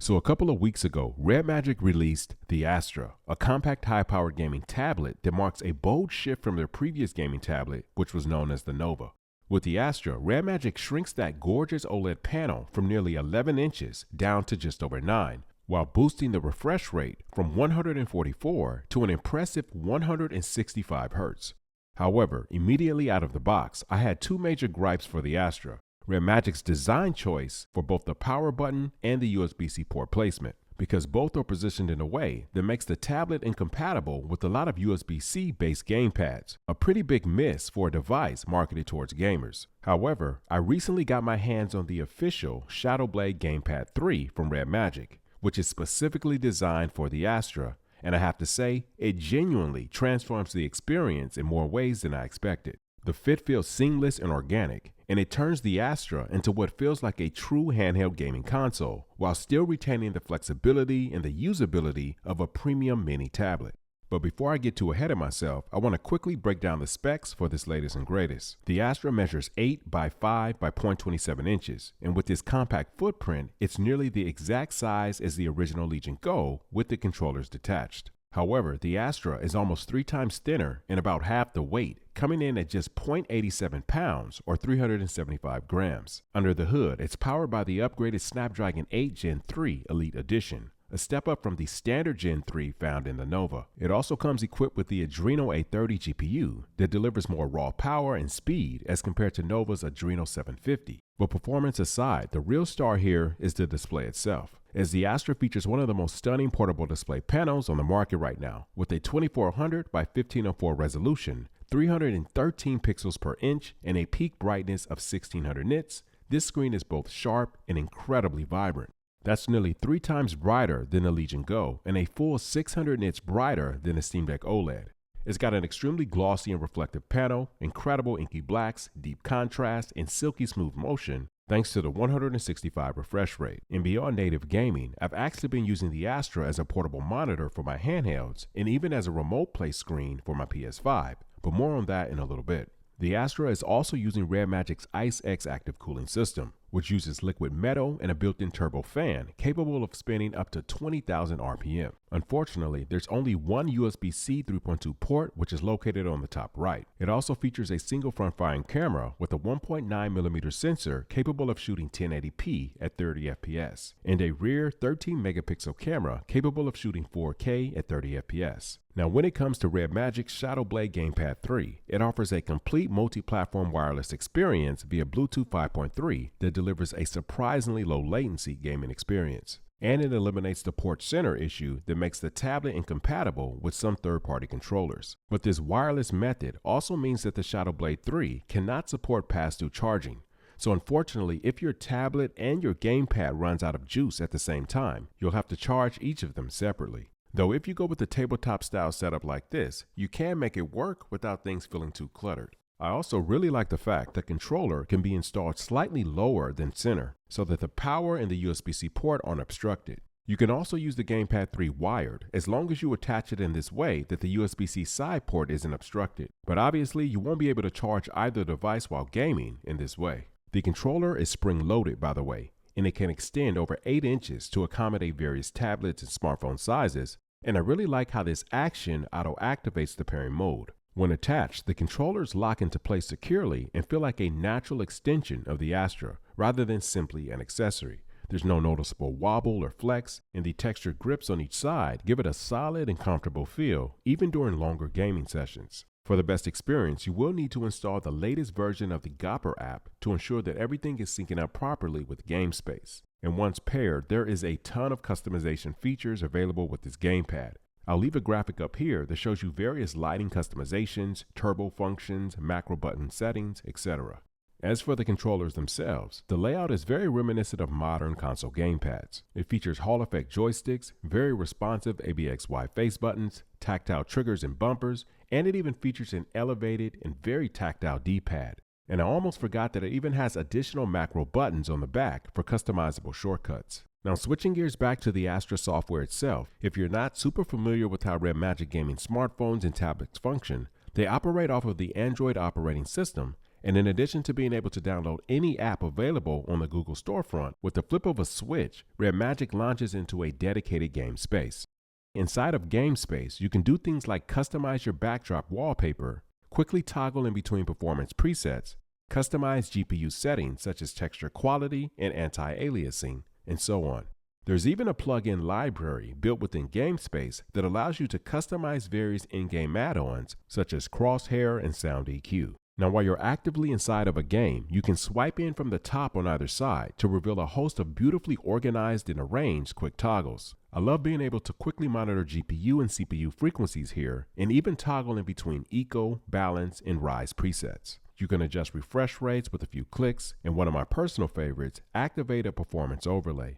So a couple of weeks ago, REDMAGIC released the Astra, a compact high-powered gaming tablet that marks a bold shift from their previous gaming tablet, which was known as the Nova. With the Astra, REDMAGIC shrinks that gorgeous OLED panel from nearly 11 inches down to just over 9, while boosting the refresh rate from 144 to an impressive 165 Hz. However, immediately out of the box, I had two major gripes for the Astra: REDMAGIC's design choice for both the power button and the USB-C port placement, because both are positioned in a way that makes the tablet incompatible with a lot of USB-C based gamepads, a pretty big miss for a device marketed towards gamers. However, I recently got my hands on the official Shadow Blade Gamepad 3 from REDMAGIC, which is specifically designed for the Astra, and I have to say, it genuinely transforms the experience in more ways than I expected. The fit feels seamless and organic, and it turns the Astra into what feels like a true handheld gaming console, while still retaining the flexibility and the usability of a premium mini tablet. But before I get too ahead of myself, I want to quickly break down the specs for this latest and greatest. The Astra measures 8 by 5 by 0.27 inches, and with this compact footprint, it's nearly the exact size as the original Legion Go with the controllers detached. However, the Astra is almost 3 times thinner and about half the weight, coming in at just 0.87 pounds or 375 grams. Under the hood, it's powered by the upgraded Snapdragon 8 Gen 3 Elite Edition, a step up from the standard Gen 3 found in the Nova. It also comes equipped with the Adreno 830 GPU that delivers more raw power and speed as compared to Nova's Adreno 750. But performance aside, the real star here is the display itself, as the Astra features one of the most stunning portable display panels on the market right now, with a 2400 by 1504 resolution, 313 pixels per inch, and a peak brightness of 1600 nits. This screen is both sharp and incredibly vibrant. That's nearly 3 times brighter than the Legion Go and a full 600 nits brighter than the Steam Deck OLED. It's got an extremely glossy and reflective panel, incredible inky blacks, deep contrast, and silky smooth motion, thanks to the 165 refresh rate. And beyond native gaming, I've actually been using the Astra as a portable monitor for my handhelds and even as a remote play screen for my PS5, but more on that in a little bit. The Astra is also using REDMAGIC's ICE-X active cooling system, which uses liquid metal and a built-in turbo fan capable of spinning up to 20,000 RPM. Unfortunately, there's only one USB-C 3.2 port, which is located on the top right. It also features a single front-firing camera with a 1.9mm sensor capable of shooting 1080p at 30 FPS, and a rear 13-megapixel camera capable of shooting 4K at 30 FPS. Now, when it comes to REDMAGIC's Shadow Blade Gamepad 3, it offers a complete multi-platform wireless experience via Bluetooth 5.3 that delivers a surprisingly low latency gaming experience. And it eliminates the port center issue that makes the tablet incompatible with some third-party controllers. But this wireless method also means that the Shadow Blade 3 cannot support pass-through charging. So unfortunately, if your tablet and your gamepad runs out of juice at the same time, you'll have to charge each of them separately. Though if you go with the tabletop style setup like this, you can make it work without things feeling too cluttered. I also really like the fact the controller can be installed slightly lower than center, so that the power and the USB-C port aren't obstructed. You can also use the Gamepad 3 wired, as long as you attach it in this way that the USB-C side port isn't obstructed. But obviously, you won't be able to charge either device while gaming in this way. The controller is spring-loaded, by the way, and it can extend over 8 inches to accommodate various tablets and smartphone sizes, and I really like how this action auto-activates the pairing mode. When attached, the controllers lock into place securely and feel like a natural extension of the Astra, rather than simply an accessory. There's no noticeable wobble or flex, and the textured grips on each side give it a solid and comfortable feel, even during longer gaming sessions. For the best experience, you will need to install the latest version of the Gopper app to ensure that everything is syncing up properly with GameSpace. And once paired, there is a ton of customization features available with this gamepad. I'll leave a graphic up here that shows you various lighting customizations, turbo functions, macro button settings, etc. As for the controllers themselves, the layout is very reminiscent of modern console gamepads. It features Hall effect joysticks, very responsive ABXY face buttons, tactile triggers and bumpers, and it even features an elevated and very tactile D-pad. And I almost forgot that it even has additional macro buttons on the back for customizable shortcuts. Now, switching gears back to the Astra software itself, if you're not super familiar with how REDMAGIC gaming smartphones and tablets function, they operate off of the Android operating system, And in addition to being able to download any app available on the Google storefront, with the flip of a switch, REDMAGIC launches into a dedicated game space. Inside of game space, you can do things like customize your backdrop wallpaper, quickly toggle in between performance presets, customize GPU settings such as texture quality and anti-aliasing, and so on. There's even a plugin library built within GameSpace that allows you to customize various in-game add-ons such as crosshair and sound EQ. Now, while you're actively inside of a game, you can swipe in from the top on either side to reveal a host of beautifully organized and arranged quick toggles. I love being able to quickly monitor GPU and CPU frequencies here, and even toggle in between eco, balance, and rise presets. You can adjust refresh rates with a few clicks, and one of my personal favorites, activate a performance overlay.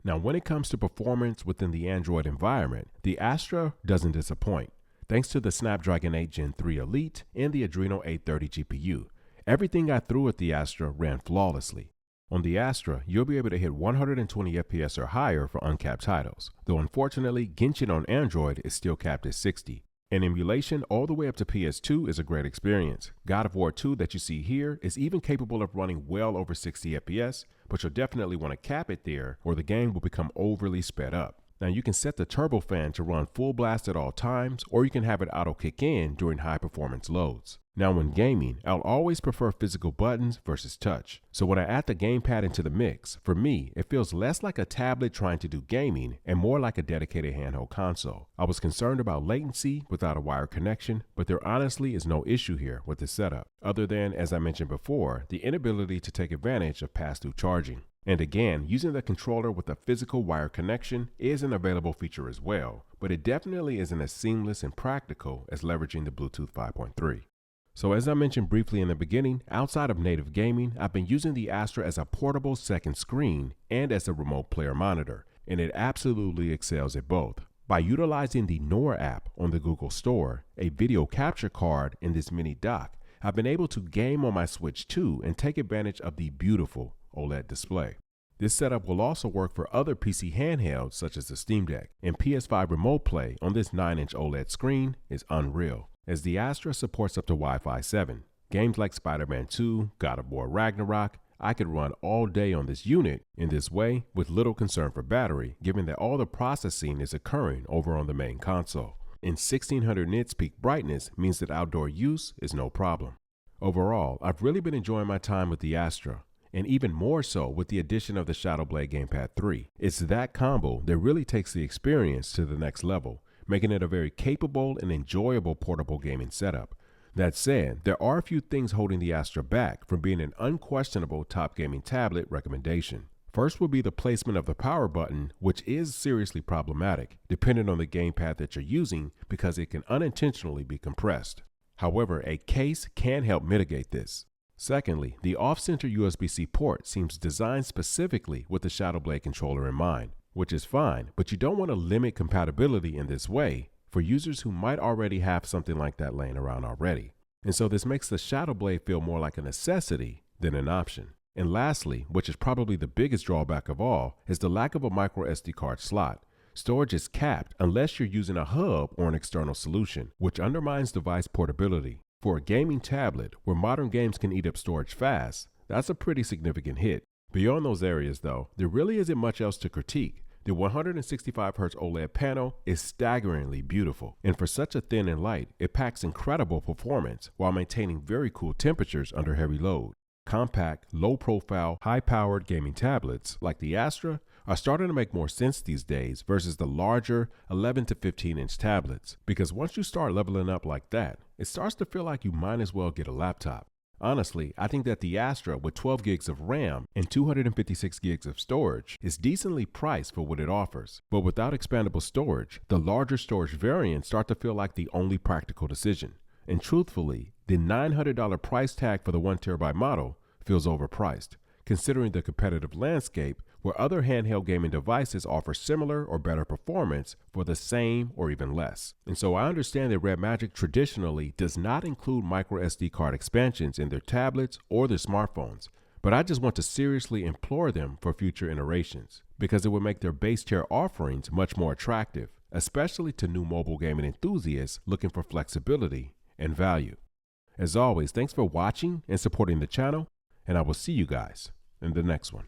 Now, when it comes to performance within the Android environment, the Astra doesn't disappoint. Thanks to the Snapdragon 8 Gen 3 Elite and the Adreno 830 GPU, everything I threw at the Astra ran flawlessly. On the Astra, you'll be able to hit 120 FPS or higher for uncapped titles, though unfortunately Genshin on Android is still capped at 60. And emulation all the way up to PS2 is a great experience. God of War 2 that you see here is even capable of running well over 60 FPS, but you'll definitely want to cap it there or the game will become overly sped up. Now you can set the turbofan to run full blast at all times, or you can have it auto kick in during high performance loads. Now when gaming, I'll always prefer physical buttons versus touch. So when I add the Gamepad into the mix, for me, it feels less like a tablet trying to do gaming and more like a dedicated handheld console. I was concerned about latency without a wired connection, but there honestly is no issue here with this setup, other than, as I mentioned before, the inability to take advantage of pass-through charging. And again, using the controller with a physical wire connection is an available feature as well, but it definitely isn't as seamless and practical as leveraging the Bluetooth 5.3. So as I mentioned briefly in the beginning, outside of native gaming, I've been using the Astra as a portable second screen and as a remote player monitor, and it absolutely excels at both. By utilizing the NOR app on the Google Store, a video capture card, in this mini dock, I've been able to game on my Switch 2 and take advantage of the beautiful OLED display. This setup will also work for other PC handhelds such as the Steam Deck, and PS5 remote play on this 9-inch OLED screen is unreal, as the Astra supports up to Wi-Fi 7. Games like Spider-Man 2, God of War Ragnarok, I could run all day on this unit in this way with little concern for battery, given that all the processing is occurring over on the main console. And 1600 nits peak brightness means that outdoor use is no problem. Overall, I've really been enjoying my time with the Astra, and even more so with the addition of the Shadowblade Gamepad 3. It's that combo that really takes the experience to the next level, making it a very capable and enjoyable portable gaming setup. That said, there are a few things holding the Astra back from being an unquestionable top gaming tablet recommendation. First will be the placement of the power button, which is seriously problematic, depending on the gamepad that you're using, because it can unintentionally be compressed. However, a case can help mitigate this. Secondly, the off-center USB-C port seems designed specifically with the Shadowblade controller in mind, which is fine, but you don't want to limit compatibility in this way for users who might already have something like that laying around already. And so this makes the Shadowblade feel more like a necessity than an option. And lastly, which is probably the biggest drawback of all, is the lack of a micro SD card slot. Storage is capped unless you're using a hub or an external solution, which undermines device portability. For a gaming tablet where modern games can eat up storage fast, that's a pretty significant hit. Beyond those areas though, there really isn't much else to critique. The 165Hz OLED panel is staggeringly beautiful, and for such a thin and light, it packs incredible performance while maintaining very cool temperatures under heavy load. Compact, low-profile, high-powered gaming tablets like the Astra are starting to make more sense these days versus the larger 11 to 15-inch tablets, because once you start leveling up like that, it starts to feel like you might as well get a laptop. Honestly, I think that the Astra with 12 gigs of RAM and 256 gigs of storage is decently priced for what it offers. But without expandable storage, the larger storage variants start to feel like the only practical decision. And truthfully, the $900 price tag for the 1TB model feels overpriced, considering the competitive landscape where other handheld gaming devices offer similar or better performance for the same or even less. And so I understand that REDMAGIC traditionally does not include micro SD card expansions in their tablets or their smartphones, but I just want to seriously implore them for future iterations, because it would make their base tier offerings much more attractive, especially to new mobile gaming enthusiasts looking for flexibility and value. As always, thanks for watching and supporting the channel, and I will see you guys in the next one.